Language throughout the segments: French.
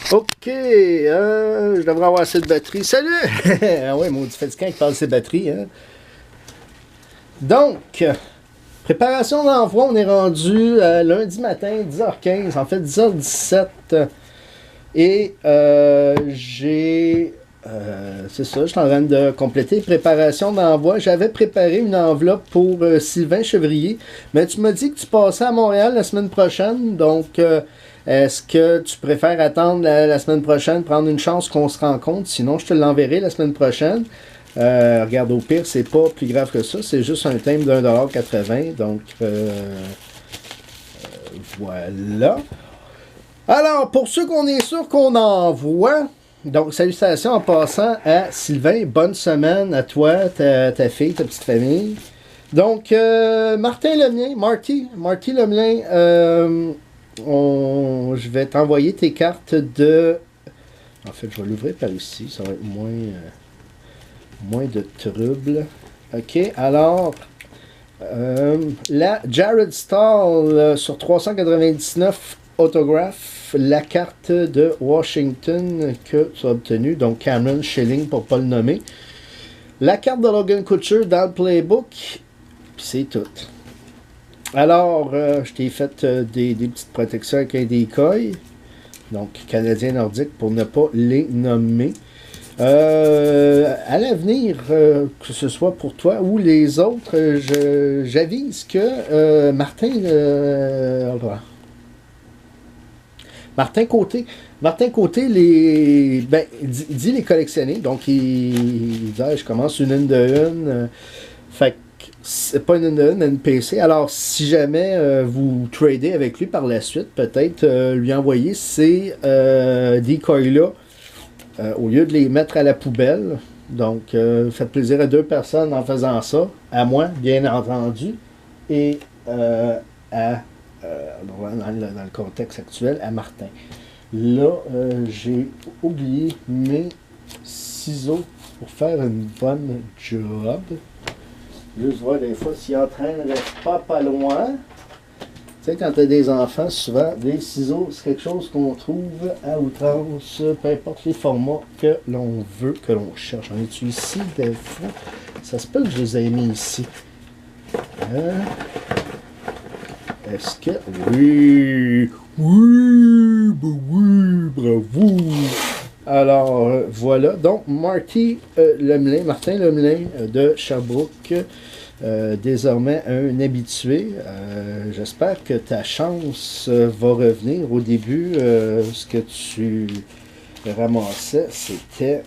Ok, je devrais avoir assez de batterie. Salut! Ah ouais, maudit fatigant qui parle de ses batteries. Hein? Donc, préparation d'envoi, on est rendu lundi matin, 10h15, en fait 10h17. Et c'est ça, je suis en train de compléter préparation d'envoi. J'avais préparé une enveloppe pour Sylvain Chevrier, mais tu m'as dit que tu passais à Montréal la semaine prochaine, donc est-ce que tu préfères attendre la semaine prochaine, prendre une chance qu'on se rencontre, sinon je te l'enverrai la semaine prochaine. Regarde, au pire, c'est pas plus grave que ça, c'est juste un thème d'1,80$, donc voilà. Alors, pour ceux qu'on est sûr qu'on envoie, donc salutations en passant à Sylvain, bonne semaine à toi, ta fille, ta petite famille. Donc, Martin Lemelin, Marty Lemelin, je vais t'envoyer tes cartes de... En fait, je vais l'ouvrir par ici, ça va être moins de troubles. Ok, alors, la Jared Stahl sur 399 autographes, la carte de Washington que tu as obtenue, donc Cameron Schilling pour ne pas le nommer. La carte de Logan Couture dans le playbook, puis c'est tout. Alors, je t'ai fait des petites protections avec un decoy, donc Canadien Nordique pour ne pas les nommer. À l'avenir, que ce soit pour toi ou les autres, j'avise que Martin Côté dit les collectionner, donc il dit je commence une de une. Fait que c'est pas une de une, une PC. Alors si jamais vous tradez avec lui par la suite, peut-être lui envoyer ces decoys-là au lieu de les mettre à la poubelle. Donc faites plaisir à deux personnes en faisant ça, à moi bien entendu, et dans le contexte actuel, à Martin. Là, j'ai oublié mes ciseaux pour faire une bonne job. Juste voir des fois s'ils entraîneraient pas loin. Tu sais, quand tu as des enfants, souvent, des ciseaux, c'est quelque chose qu'on trouve à outrance, peu importe les formats que l'on veut, que l'on cherche. J'en ai-tu ici des fois? Ça se peut que je les ai mis ici. Est-ce que... Oui! Oui! Ben oui! Bravo! Alors, voilà. Donc, Martin Lemelin de Sherbrooke, désormais un habitué. J'espère que ta chance va revenir. Au début, ce que tu ramassais, c'était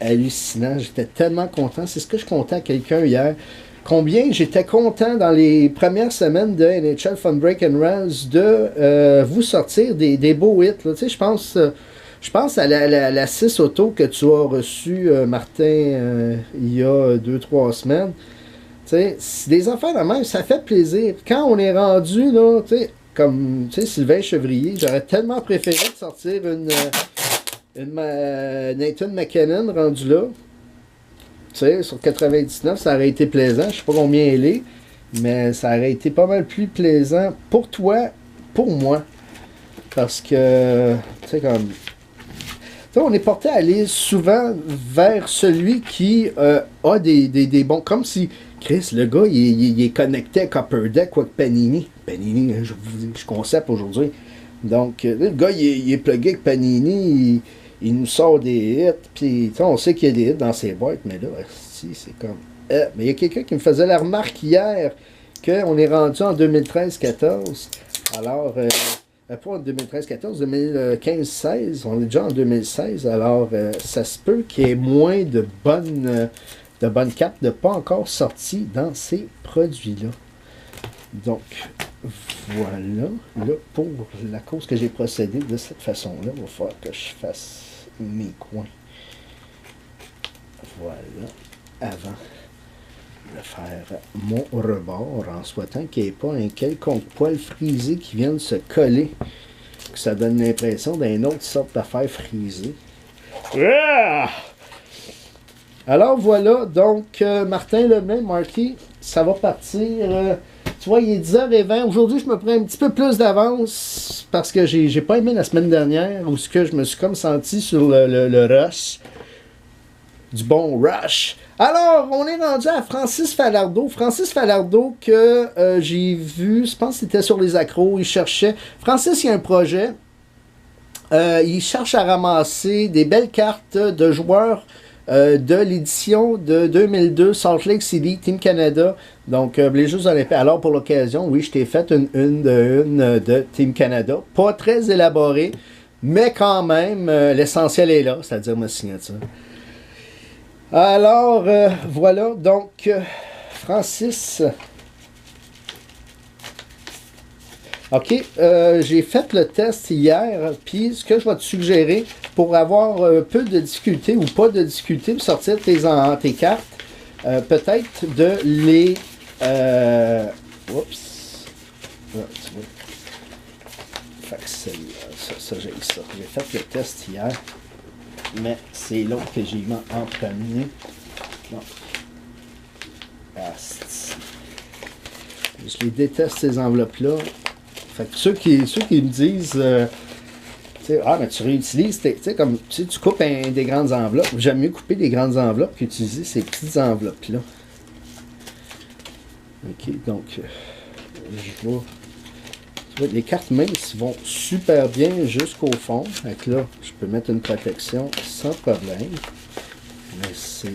hallucinant. J'étais tellement content. C'est ce que je comptais à quelqu'un hier. Combien j'étais content dans les premières semaines de NHL Fun Break and Runs de vous sortir des beaux hits. Tu sais, je pense à la 6 auto que tu as reçue, Martin, il y a 2-3 semaines. Tu sais, des affaires de même, ça fait plaisir. Quand on est rendu, là, tu sais, comme Sylvain Chevrier, j'aurais tellement préféré de sortir une Nathan McKinnon rendu là. Tu sais, sur 99, ça aurait été plaisant. Je sais pas combien elle est, mais ça aurait été pas mal plus plaisant pour toi, pour moi. Parce que, tu sais, comme... on est porté à aller souvent vers celui qui a des bons... Comme si, Chris, le gars, il est connecté à Upper Deck ou avec Panini. Panini, je concept aujourd'hui. Donc, le gars, il est plugué avec Panini, il nous sort des hits, puis on sait qu'il y a des hits dans ses boîtes, mais là, si, c'est comme... mais il y a quelqu'un qui me faisait la remarque hier qu'on est rendu en 2013-14. Alors... pas en 2013-14, 2015-16, on est déjà en 2016, alors ça se peut qu'il y ait moins de bonnes cartes de pas encore sorties dans ces produits-là. Donc, voilà. Là, pour la cause que j'ai procédé de cette façon-là, il va falloir que je fasse mes coins. Voilà. Avant de faire mon rebord en souhaitant qu'il n'y ait pas un quelconque poil frisé qui vienne se coller, que ça donne l'impression d'une autre sorte d'affaire frisée. Ah! Alors voilà, donc Martin Lemelin, Marky, ça va partir. Tu vois, il est 10h20. Aujourd'hui, je me prends un petit peu plus d'avance parce que j'ai pas aimé la semaine dernière où ce que je me suis comme senti sur le rush. Du bon rush. Alors, on est rendu à Francis Falardeau. Francis Falardeau que j'ai vu, je pense que c'était sur les accros, il cherchait. Francis, il y a un projet. Il cherche à ramasser des belles cartes de joueurs de l'édition de 2002 Salt Lake City, Team Canada. Donc, les Jeux Olympiques. Alors, pour l'occasion, oui, je t'ai fait une de Team Canada. Pas très élaborée, mais quand même, l'essentiel est là, c'est-à-dire ma signature. Alors, voilà, donc, Francis. OK, j'ai fait le test hier, puis ce que je vais te suggérer pour avoir peu de difficulté ou pas de difficulté pour sortir tes cartes, peut-être de les... oups. Ah, tu vois. Fait que ça j'ai ça. J'ai fait le test hier. Mais c'est l'autre que j'ai mis en premier. Non. Ah, je les déteste, ces enveloppes-là. Fait que ceux qui me disent, ah, mais tu réutilises, comme tu coupes des grandes enveloppes. J'aime mieux couper des grandes enveloppes qu'utiliser ces petites enveloppes-là. Ok, donc, je vois. Les cartes minces vont super bien jusqu'au fond. Donc là, je peux mettre une protection sans problème. Mais c'est...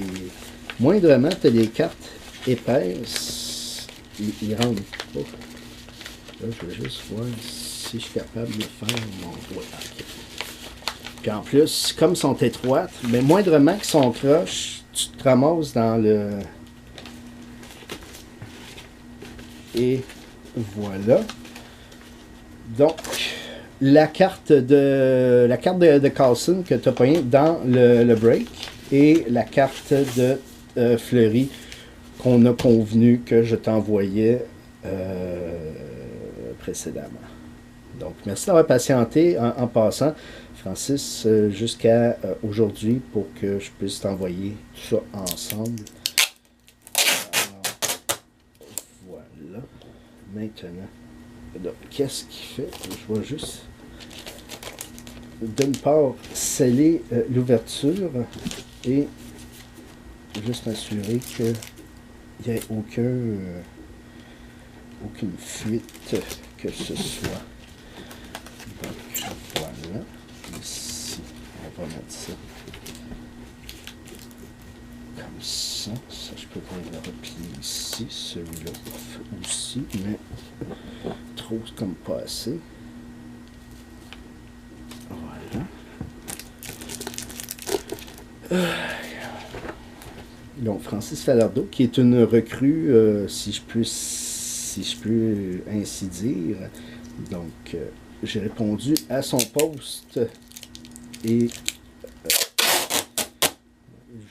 Moindrement, tu as des cartes épaisses. Ils rentrent pas. Là, je vais juste voir si je suis capable de faire mon doigt. Okay. Puis en plus, comme elles sont étroites, mais moindrement qu'ils sont croches, tu te ramasses dans le... Et voilà. Donc, la carte de Carlson que tu as pognée dans le break et la carte de Fleury qu'on a convenu que je t'envoyais précédemment. Donc, merci d'avoir patienté en passant, Francis, jusqu'à aujourd'hui pour que je puisse t'envoyer tout ça ensemble. Alors, voilà. Maintenant. Donc, qu'est-ce qu'il fait? Je vais juste, d'une part, sceller l'ouverture et juste m'assurer qu'il n'y ait aucune fuite que ce soit. Donc, voilà. Ici, on va mettre ça comme ça. Ça, je peux le replier ici. Celui-là aussi, mais trop comme pas assez. Voilà. Donc, Francis Falardeau, qui est une recrue, si je peux ainsi dire. Donc, j'ai répondu à son post et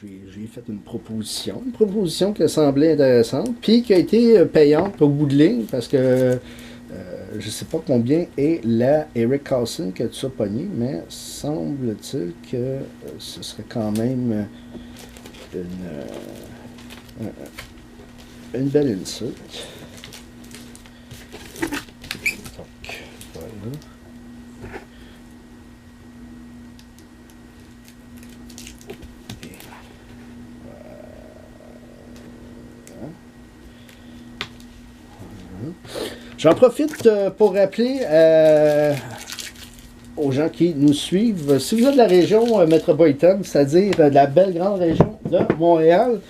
j'ai fait une proposition qui semblait intéressante, puis qui a été payante au bout de ligne, parce que je ne sais pas combien est la Eric Carlson que tu as pogné, mais semble-t-il que ce serait quand même une belle insult. Donc, voilà. J'en profite pour rappeler aux gens qui nous suivent, si vous êtes de la région métropolitaine, c'est-à-dire de la belle grande région de Montréal,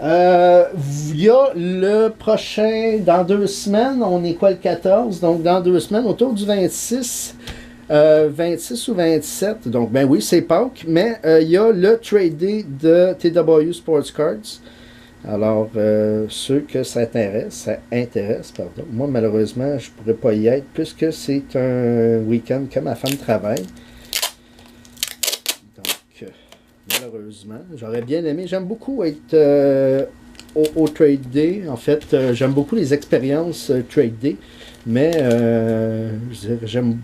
il y a le prochain, dans 2 semaines, on est quoi le 14, donc dans 2 semaines, autour du 26 ou 27, donc ben oui, c'est Pâques, mais il y a le Trade Day de TW Sports Cards. Alors, ceux que ça intéresse, pardon. Moi, malheureusement, je ne pourrais pas y être puisque c'est un week-end que ma femme travaille. Donc, malheureusement, j'aurais bien aimé. J'aime beaucoup être au Trade Day. En fait, j'aime beaucoup les expériences Trade Day. Mais, j'aime...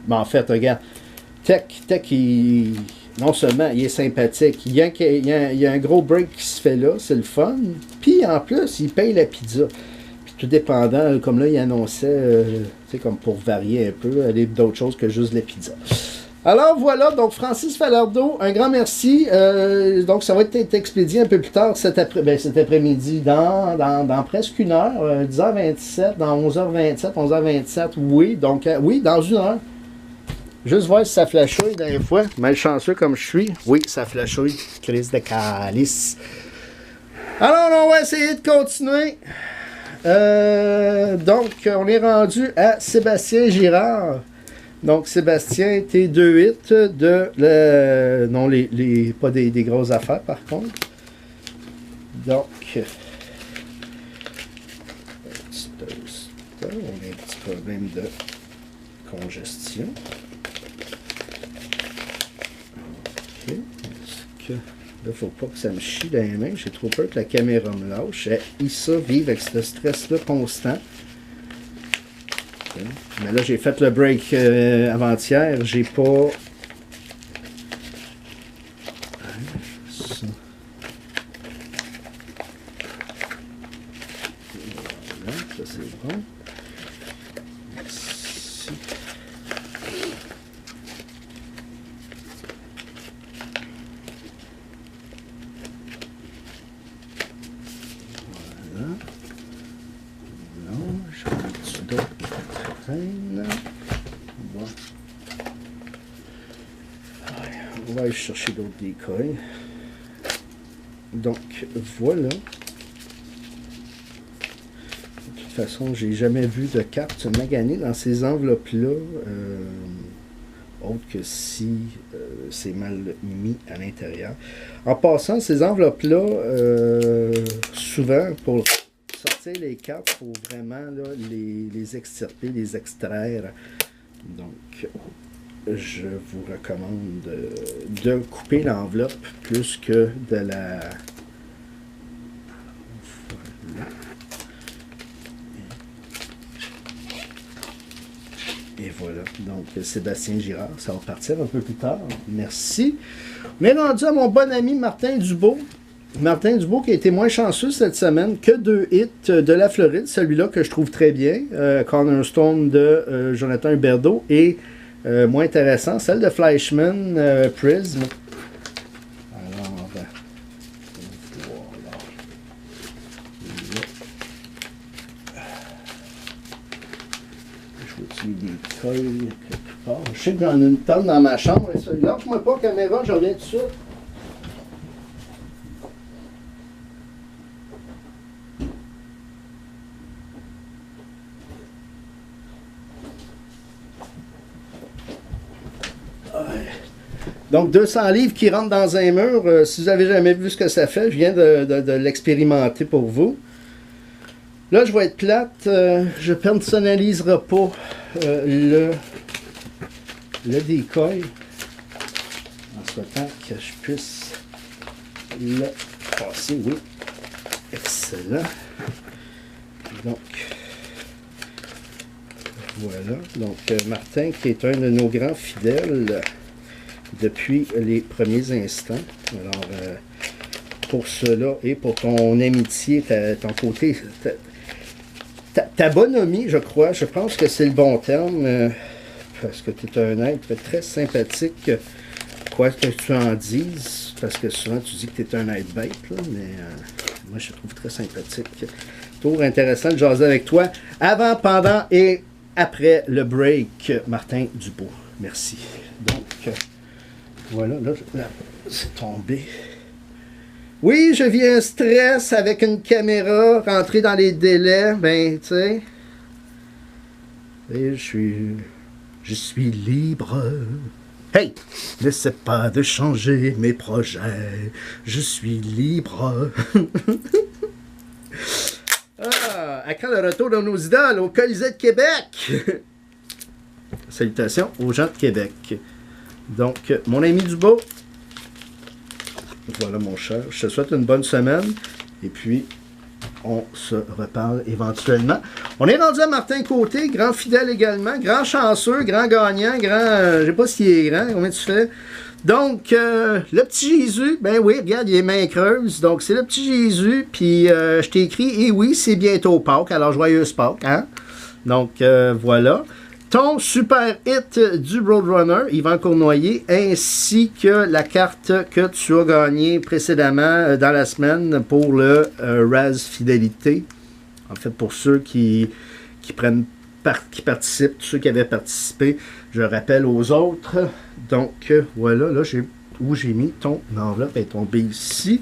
En fait, regarde, Tech, non seulement il est sympathique, il y a un gros break qui se fait là, c'est le fun. Puis en plus, il paye la pizza. Puis tout dépendant, comme là, il annonçait, tu sais, comme pour varier un peu, aller d'autres choses que juste les pizzas. Alors voilà, donc Francis Falardeau, un grand merci. Donc ça va être expédié un peu plus tard cet après-midi, dans presque une heure, 10h27, dans 11h27, 11h27, oui, donc oui, dans une heure. Juste voir si ça flashouille dans les fois. Malchanceux comme je suis. Oui, ça flashouille. Crise de calice. Alors, on va essayer de continuer. Donc, on est rendu à Sébastien Girard. Donc, Sébastien, T28 de... non, pas des grosses affaires, par contre. Donc, on a un petit problème de congestion. OK. Est-ce que... Là, faut pas que ça me chie dans les mains. J'ai trop peur que la caméra me lâche. Et ça, vivre avec ce stress-là constant. Mais là, j'ai fait le break avant-hier. J'ai pas... Ça. Voilà, ça c'est bon. Ici. Voilà. Non, j'ai un petit d'autres. Bon. On va aller chercher d'autres décoils. Donc voilà. De toute façon, j'ai jamais vu de carte maganée dans ces enveloppes-là. Autre que si c'est mal mis à l'intérieur. En passant, ces enveloppes-là, souvent, pour sortir les cartes, il faut vraiment là, les extirper, les extraire. Donc, je vous recommande de couper l'enveloppe plus que de la... Voilà. Et voilà, donc Sébastien Girard, ça va partir un peu plus tard. Merci. On est rendu à mon bon ami Martin Dubois. Martin Dubois qui a été moins chanceux cette semaine que 2 hits de la Floride. Celui-là que je trouve très bien, Cornerstone de Jonathan Huberdeau. Et moins intéressant, celle de Fleischmann, Prism. Alors, voilà. Je vois-tu des coils quelque part. Je sais que j'en ai une tonne dans ma chambre. Lâche-moi pas, caméra, je reviens tout de suite. Donc, 200 livres qui rentrent dans un mur. Si vous n'avez jamais vu ce que ça fait, je viens de l'expérimenter pour vous. Là, je vais être plate. Je ne personnaliserai pas le décoil en souhaitant que je puisse le passer. Oui, excellent. Donc, voilà. Donc, Martin, qui est un de nos grands fidèles depuis les premiers instants. Alors, pour cela et pour ton amitié, ton côté, ta bonhomie, je crois, je pense que c'est le bon terme, parce que tu es un être très sympathique, quoi que tu en dises, parce que souvent tu dis que tu es un être bête, là, mais moi je te trouve très sympathique. Toujours intéressant de jaser avec toi, avant, pendant et après le break, Martin Dubois. Merci. Donc, voilà, là c'est tombé. Oui, je vis un stress avec une caméra, rentrer dans les délais, ben, tu sais. Et je suis libre. Hey, n'essaie pas de changer mes projets. Je suis libre. À quand le retour de nos idoles au Colisée de Québec? Salutations aux gens de Québec. Donc, mon ami Dubois, voilà mon cher, je te souhaite une bonne semaine et puis on se reparle éventuellement. On est rendu à Martin Côté, grand fidèle également, grand chanceux, grand gagnant, grand, je sais pas s'il est grand, combien tu fais? Donc, le petit Jésus, ben oui, regarde, il est main creuse. Donc, c'est le petit Jésus. Puis, je t'ai écrit, et oui, c'est bientôt Pâques. Alors, joyeuse Pâques, hein? Donc, voilà. Ton super hit du Roadrunner, Yvan Cournoyer, ainsi que la carte que tu as gagnée précédemment dans la semaine pour le Raz Fidélité. En fait, pour ceux qui participent, tous ceux qui avaient participé, je rappelle aux autres. Donc, voilà, là, où j'ai mis ton enveloppe est tombée ici.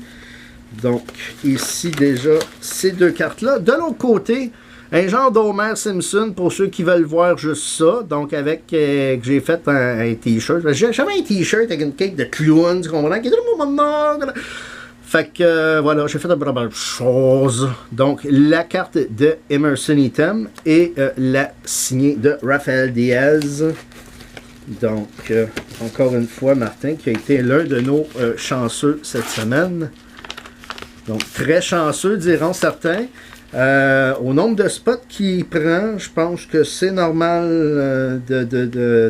Donc, ici, déjà, ces deux cartes-là. De l'autre côté, un genre d'Homer Simpson, pour ceux qui veulent voir juste ça. Donc, avec, que j'ai fait un t-shirt. J'avais un t-shirt avec une cake de clown, tu comprends? Qui est le moment. Fait que, voilà, j'ai fait une première chose. Donc, la carte de Emerson Item et la signée de Rafael Diaz. Donc, encore une fois, Martin, qui a été l'un de nos chanceux cette semaine. Donc, très chanceux, diront certains. Au nombre de spots qu'il prend, je pense que c'est normal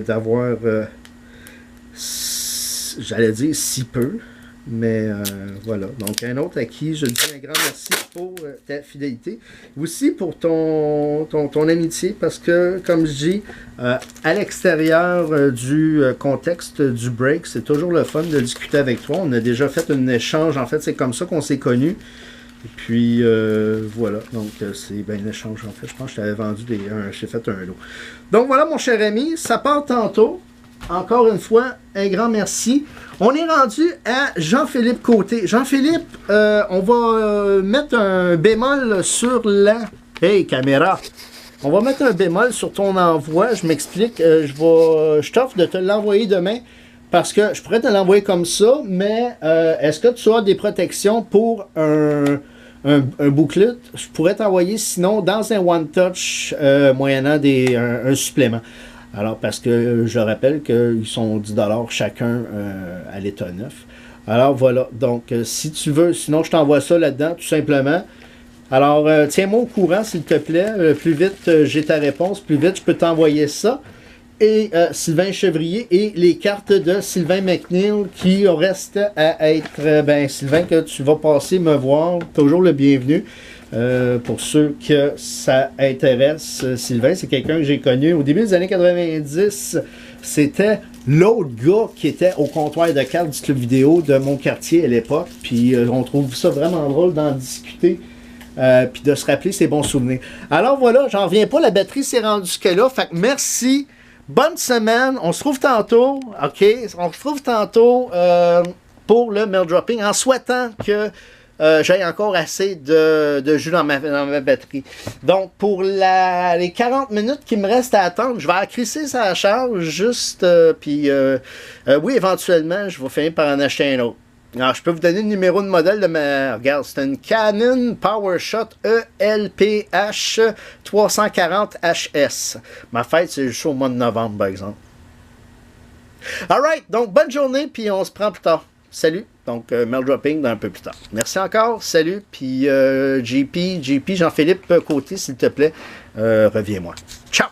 d'avoir, j'allais dire, si peu. Mais voilà. Donc, un autre à qui je dis un grand merci pour ta fidélité. Aussi pour ton amitié, parce que, comme je dis, à l'extérieur du contexte du break, c'est toujours le fun de discuter avec toi. On a déjà fait un échange. En fait, c'est comme ça qu'on s'est connus. Et puis, voilà. Donc, c'est bien un échange, en fait. Je pense que je t'avais vendu j'ai fait un lot. Donc, voilà, mon cher ami. Ça part tantôt. Encore une fois, un grand merci. On est rendu à Jean-Philippe Côté. Jean-Philippe, on va mettre un bémol sur la... Hey, caméra! On va mettre un bémol sur ton envoi. Je m'explique. Je t'offre de te l'envoyer demain parce que je pourrais te l'envoyer comme ça, mais est-ce que tu as des protections pour un booklet? Je pourrais t'envoyer sinon dans un one-touch moyennant un supplément. Alors, parce que je rappelle qu'ils sont 10$ chacun à l'état neuf. Alors, voilà. Donc, si tu veux, sinon, je t'envoie ça là-dedans, tout simplement. Alors, tiens-moi au courant, s'il te plaît. Plus vite j'ai ta réponse, plus vite je peux t'envoyer ça. Et Sylvain Chevrier et les cartes de Sylvain McNeil qui restent à être... Sylvain, que tu vas passer me voir, toujours le bienvenu. Pour ceux que ça intéresse, Sylvain, c'est quelqu'un que j'ai connu au début des années 90. C'était l'autre gars qui était au comptoir de cartes du club vidéo de mon quartier à l'époque. Puis on trouve ça vraiment drôle d'en discuter. Puis de se rappeler ses bons souvenirs. Alors voilà, j'en reviens pas, la batterie s'est rendue jusque-là. Fait que merci. Bonne semaine. On se retrouve tantôt. OK? On se retrouve tantôt pour le mail dropping en souhaitant que j'ai encore assez de jus dans ma batterie. Donc, pour les 40 minutes qui me restent à attendre, je vais accrisser sa charge juste, puis oui, éventuellement, je vais finir par en acheter un autre. Alors, je peux vous donner le numéro de modèle de ma... Regarde, c'est une Canon PowerShot ELPH 340HS. Ma fête, c'est juste au mois de novembre, par exemple. Alright, donc bonne journée, puis on se prend plus tard. Salut! Donc, mail dropping dans un peu plus tard. Merci encore, salut, puis JP, Jean-Philippe Côté, s'il te plaît, reviens-moi. Ciao!